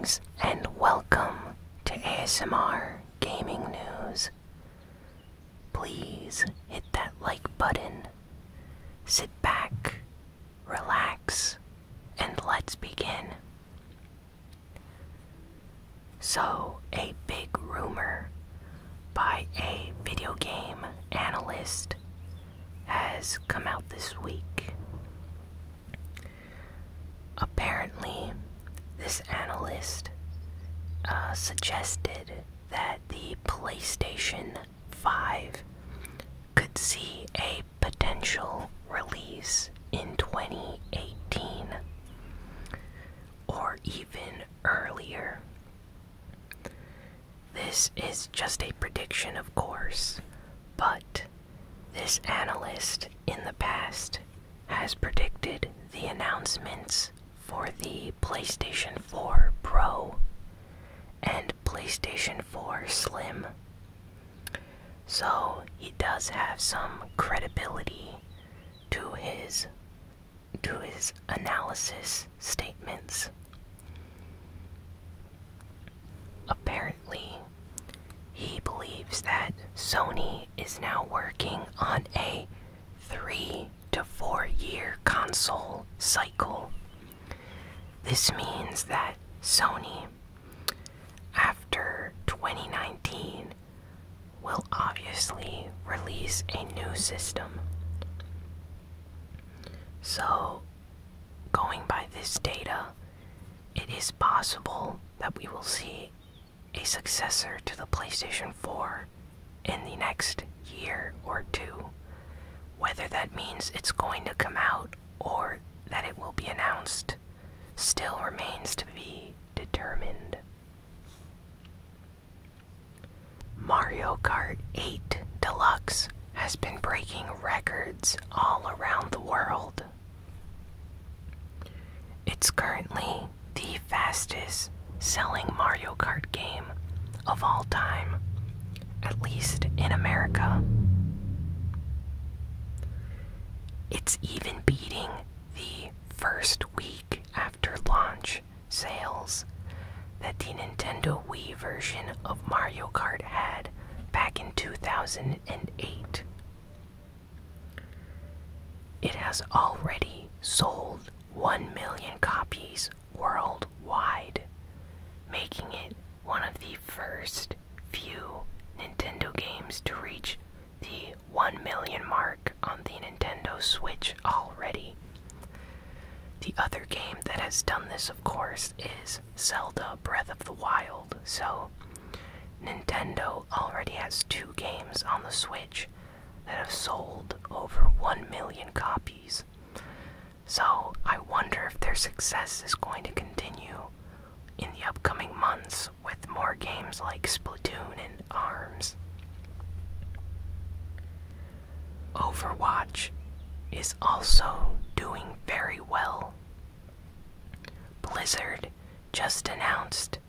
Greetings and welcome to ASMR Gaming News. Please hit that like button, sit back, relax, and let's begin. So, a big rumor by a video game analyst has come out this week. Apparently, this analyst suggested that the PlayStation 5 could see a potential release in 2018 or even earlier. This is just a prediction, of course, but this analyst in the past has predicted the announcements for the PlayStation 4 Pro and PlayStation 4 Slim. So he does have some credibility to his analysis statements. Apparently, he believes that Sony is now working on a 3 to 4 year console cycle. This means that Sony, after 2019, will obviously release a new system. So, going by this data, it is possible that we will see a successor to the PlayStation 4 in the next year or two. Whether that means it's going to come out or that it will be announced still remains to be determined. Mario Kart 8 Deluxe has been breaking records all around the world. It's currently the fastest selling Mario Kart game of all time, at least in America. It's even beating the first week after launch sales that the Nintendo Wii version of Mario Kart had back in 2008. It has already sold 1 million copies worldwide, making it one of the first few Nintendo games to reach the 1 million mark on the Nintendo Switch already. The other game that has done this, of course, is Zelda Breath of the Wild, so Nintendo already has 2 games on the Switch that have sold over 1 million copies. So I wonder if their success is going to continue in the upcoming months with more games like Splatoon and ARMS. Overwatch is also doing very well. Blizzard just announced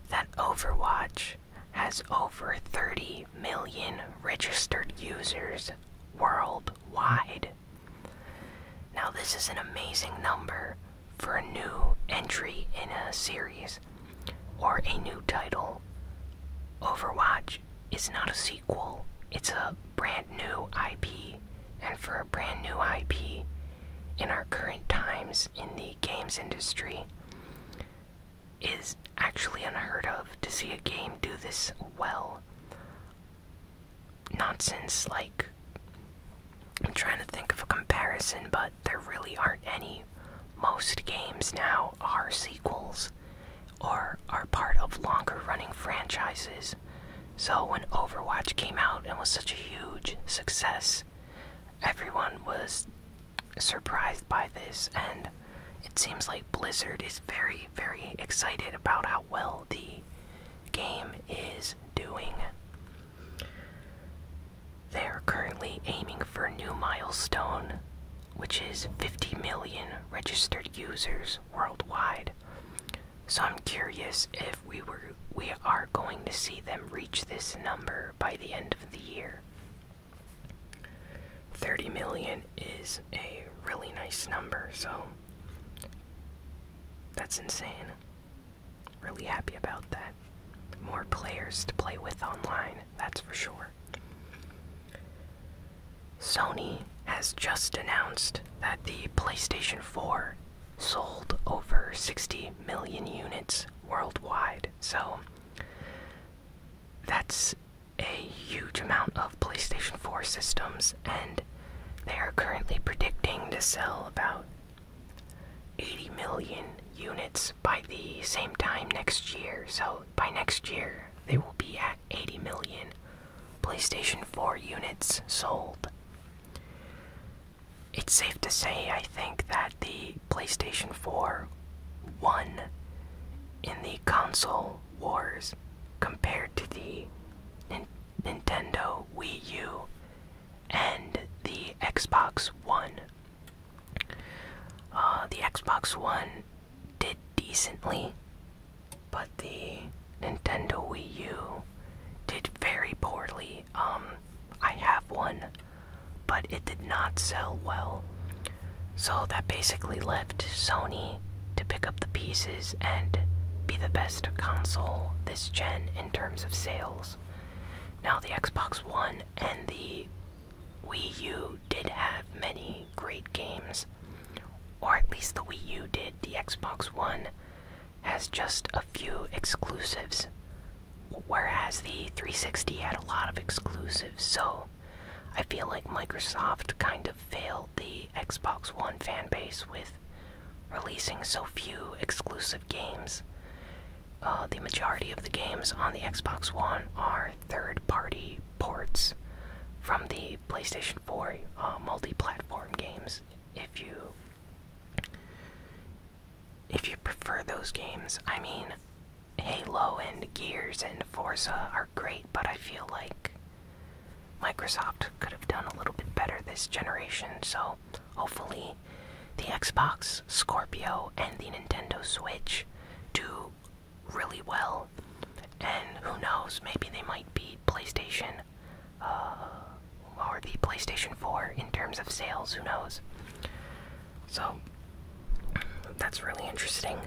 that Overwatch has over 30 million registered users worldwide. Now, this is an amazing number for a new entry in a series or a new title. Overwatch is not a sequel, it's a brand new IP, and for a brand new IP in our current times in the games industry is actually unheard of to see a game do this well. Not since, I'm trying to think of a comparison, but there really aren't any. Most games now are sequels or are part of longer running franchises. So when Overwatch came out and was such a huge success, everyone was surprised by this, and it seems like Blizzard is very, very excited about how well the game is doing. They are currently aiming for a new milestone, which is 50 million registered users worldwide. So I'm curious if we are going to see them reach this number by the end of the year. 30 million is a really nice number, so that's insane. Really happy about that. More players to play with online, that's for sure. Sony has just announced that the PlayStation 4 sold over 60 million units worldwide, so that's a huge amount of PlayStation 4 systems, and they are currently predicting to sell about 80 million units by the same time next year. So by next year, they will be at 80 million PlayStation 4 units sold. It's safe to say, I think, that the PlayStation 4 won in the console wars compared to the Nintendo Wii U and the Xbox One. The Xbox One did decently, but the Nintendo Wii U did very poorly. I have one, but it did not sell well. So that basically left Sony to pick up the pieces and be the best console this gen in terms of sales. Now, the Xbox One and the Wii U did have many great games, or at least the Wii U did. The Xbox One has just a few exclusives, whereas the 360 had a lot of exclusives, so I feel like Microsoft kind of failed the Xbox One fanbase with releasing so few exclusive games. The majority of the games on the Xbox One are third-party ports from the PlayStation 4 multi-platform games. If you prefer those games, I mean, Halo and Gears and Forza are great, but I feel like Microsoft could have done a little bit better this generation, so hopefully the Xbox Scorpio and the Nintendo Switch do really well, and who knows, maybe they might beat PlayStation, or the PlayStation 4 in terms of sales, who knows. So, that's really interesting.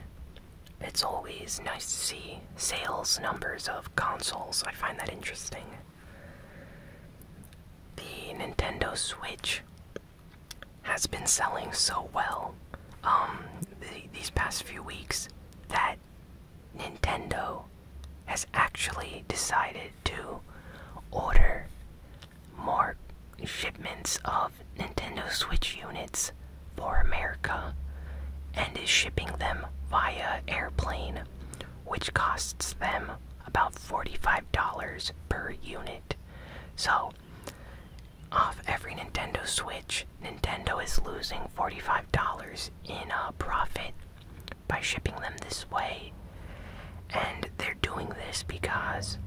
It's always nice to see sales numbers of consoles. I find that interesting. The Nintendo Switch has been selling so well these past few weeks that Nintendo has actually decided to order more shipments of Nintendo Switch units for America and is shipping them via airplane, which costs them about $45 per unit. So, off every Nintendo Switch, Nintendo is losing $45 in profit by shipping them this way. And they're doing this because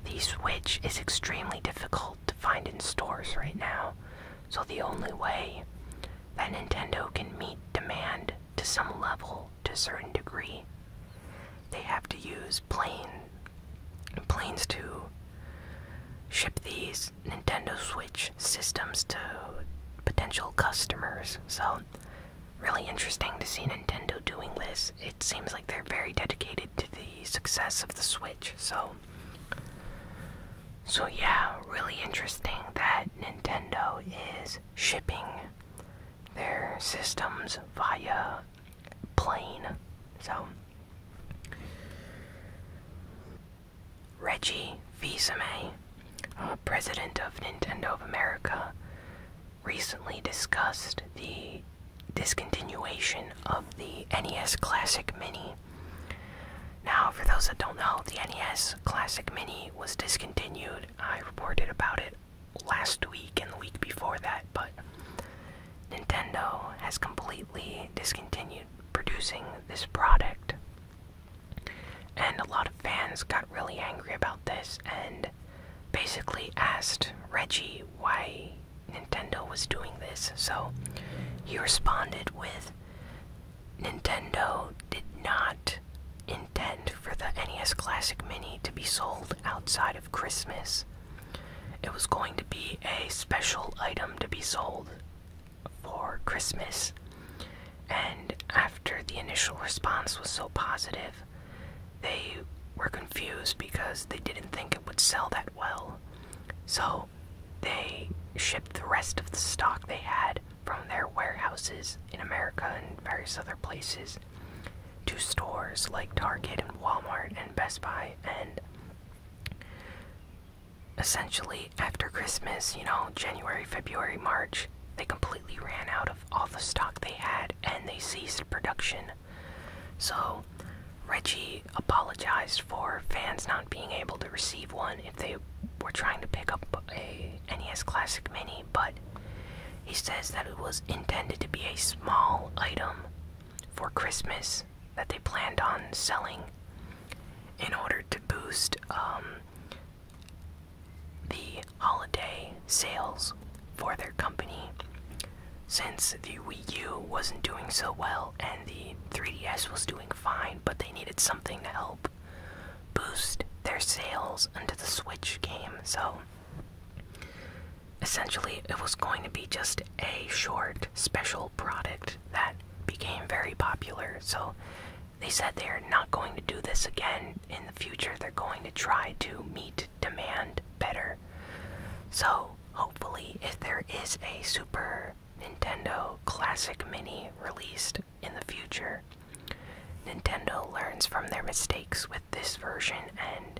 the Switch is extremely difficult to find in stores right now. So the only way that Nintendo can meet demand to some level, to a certain degree, they have to use planes to ship these Nintendo Switch systems to potential customers. So, really interesting to see Nintendo doing this. It seems like they're very dedicated to the success of the Switch. So yeah, really interesting that Nintendo is shipping their systems via plane. So, Reggie Fils-Aimé, president of Nintendo of America, recently discussed the discontinuation of the NES Classic Mini. Now, for those that don't know, the NES Classic Mini was discontinued. I reported about it last week and the week before that, but Nintendo has completely discontinued producing this product. And a lot of fans got really angry about this and basically asked Reggie why Nintendo was doing this. So he responded with, Nintendo did not intend for the NES Classic Mini to be sold outside of Christmas. It was going to be a special item to be sold for Christmas. And after the initial response was so positive, they were confused because they didn't think it would sell that well. So they shipped the rest of the stock they had from their warehouses in America and various other places to stores like Target and Walmart and Best Buy. And essentially, after Christmas, January, February, March, they completely ran out of all the stock they had and they ceased production. So Reggie apologized for fans not being able to receive one if they were trying to pick up a NES Classic Mini, but he says that it was intended to be a small item for Christmas that they planned on selling in order to boost the holiday sales for their company, since the Wii U wasn't doing so well and the 3DS was doing fine, but they needed something to help boost their sales into the Switch game. So essentially it was going to be just a short special product that became very popular. So they said they're not going to do this again in the future. They're going to try to meet demand better. So hopefully, if there is a Super Nintendo Classic Mini released in the future, Nintendo learns from their mistakes with this version and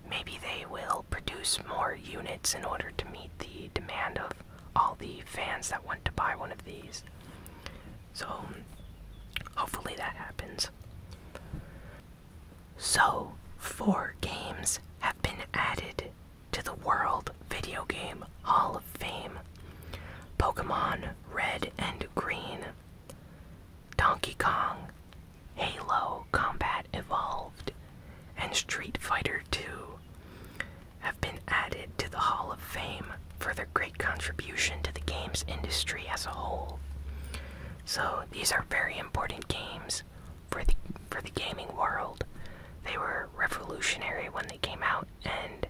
maybe they will produce more units in order to meet the demand of all the fans that want to buy one of these. So hopefully that happens. So 4 games have been added to the World Video Game Hall of Fame: Pokemon Red and Green, Donkey Kong, Halo Combat Evolved, and Street Fighter 2 have been added to the Hall of Fame for their great contribution to the games industry as a whole. So these are very important games for the gaming world. They were revolutionary when they came out and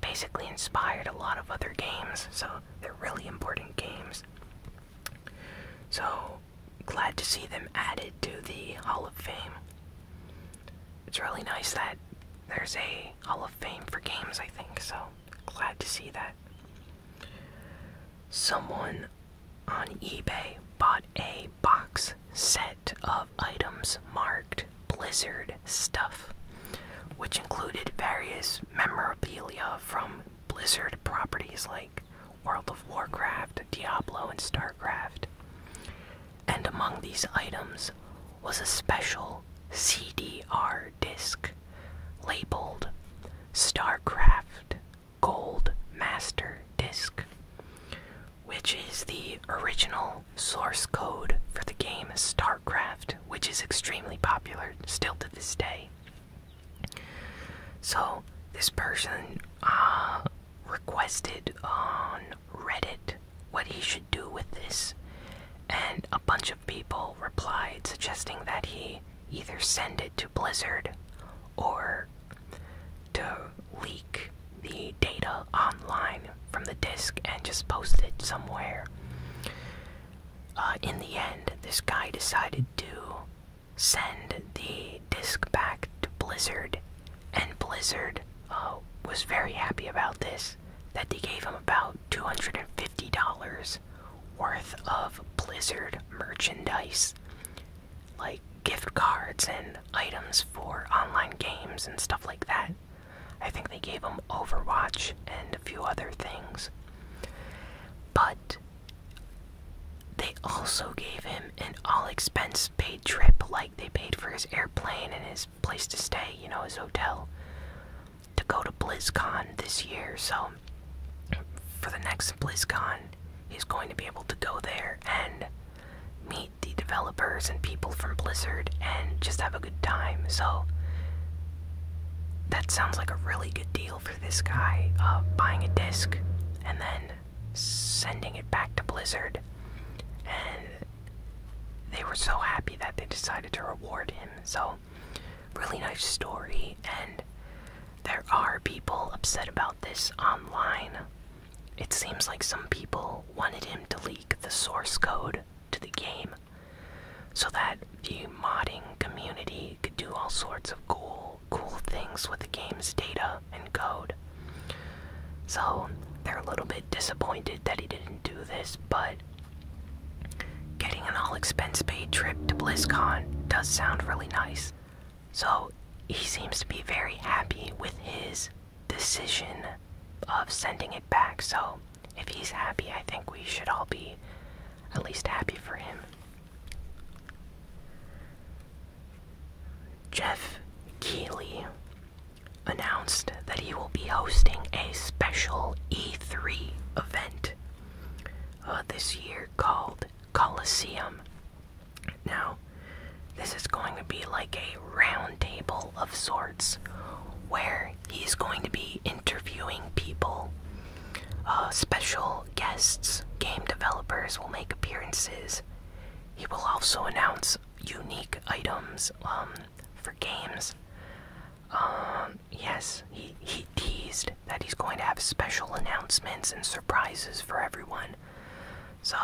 basically inspired a lot of other games, so they're really important games. So glad to see them added to the Hall of Fame. It's really nice that there's a Hall of Fame for games, I think, so glad to see that. Someone on eBay bought a box set of items marked Blizzard stuff, which included various memorabilia from Blizzard properties like World of Warcraft, Diablo, and Starcraft. And among these items was a special CDR disc labeled Starcraft Gold Master Disc, which is the original source code for the game Starcraft, which is extremely popular still to this day. So this person requested on Reddit what he should do with this, and a bunch of people replied suggesting that he either send it to Blizzard or to leak the data online from the disc and just post it somewhere. In the end, this guy decided to send the disc back to Blizzard, and Blizzard was very happy about this, that they gave him about $250 worth of Blizzard merchandise, like gift cards and items for online games and stuff like that. I think they gave him Overwatch and a few other things. But they also gave him an all-expense paid trip, like they paid for his airplane and his place to stay, his hotel, to go to BlizzCon this year. So for the next BlizzCon, he's going to be able to go there and meet the developers and people from Blizzard and just have a good time. So that sounds like a really good deal for this guy, buying a disc and then sending it back to Blizzard. And they were so happy that they decided to reward him. So really nice story, and there are people upset about this online. It seems like some people wanted him to leak the source code to the game so that the modding community could do all sorts of cool cool things with the game's data and code. So they're a little bit disappointed that he didn't do this, but getting an all-expense-paid trip to BlizzCon does sound really nice. So he seems to be very happy with his decision of sending it back. So if he's happy, I think we should all be at least happy for him. Jeff Keighley announced that he will be hosting a special E3 event this year called Coliseum. Now, this is going to be like a round table of sorts where he's going to be interviewing people. Special guests, game developers will make appearances. He will also announce unique items for games. Yes, he teased that he's going to have special announcements and surprises for everyone. So,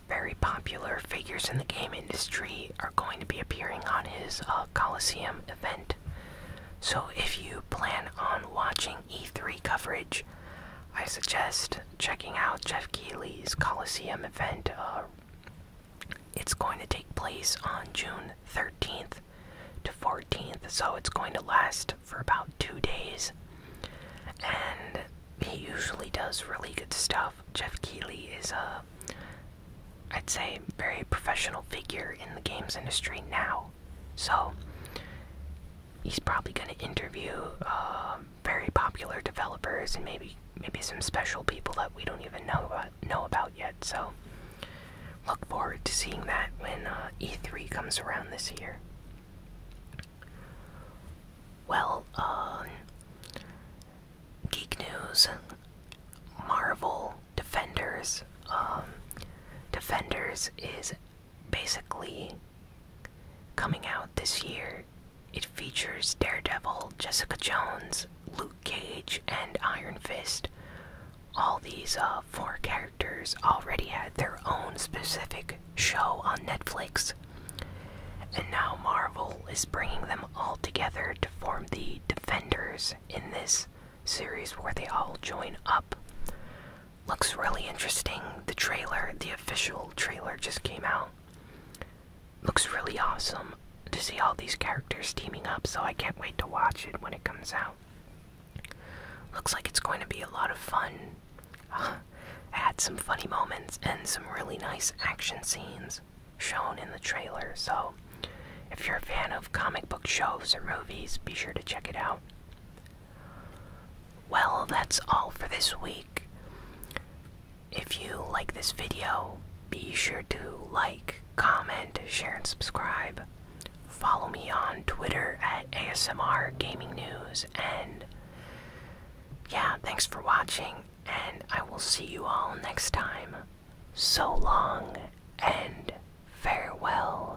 very popular figures in the game industry are going to be appearing on his Coliseum event. So if you plan on watching E3 coverage, I suggest checking out Jeff Keighley's Coliseum event. It's going to take place on June 13th to 14th, so it's going to last for about 2 days. And he usually does really good stuff. Jeff Keighley is I'd say, very professional figure in the games industry now. So he's probably going to interview very popular developers and maybe some special people that we don't even know about yet. So look forward to seeing that when E3 comes around this year. Well, geek news. Marvel Defenders. Defenders is basically coming out this year. It features Daredevil, Jessica Jones, Luke Cage, and Iron Fist. All these 4 characters already had their own specific show on Netflix. And now Marvel is bringing them all together to form the Defenders in this series where they all join up. Looks really interesting. The official trailer just came out. Looks really awesome to see all these characters teaming up, so I can't wait to watch it when it comes out. Looks like it's going to be a lot of fun. Had some funny moments and some really nice action scenes shown in the trailer, so if you're a fan of comic book shows or movies, be sure to check it out. Well, that's all for this week. If you like this video, be sure to like, comment, share, and subscribe. Follow me on Twitter at ASMR Gaming News, and yeah, thanks for watching, and I will see you all next time. So long, and farewell.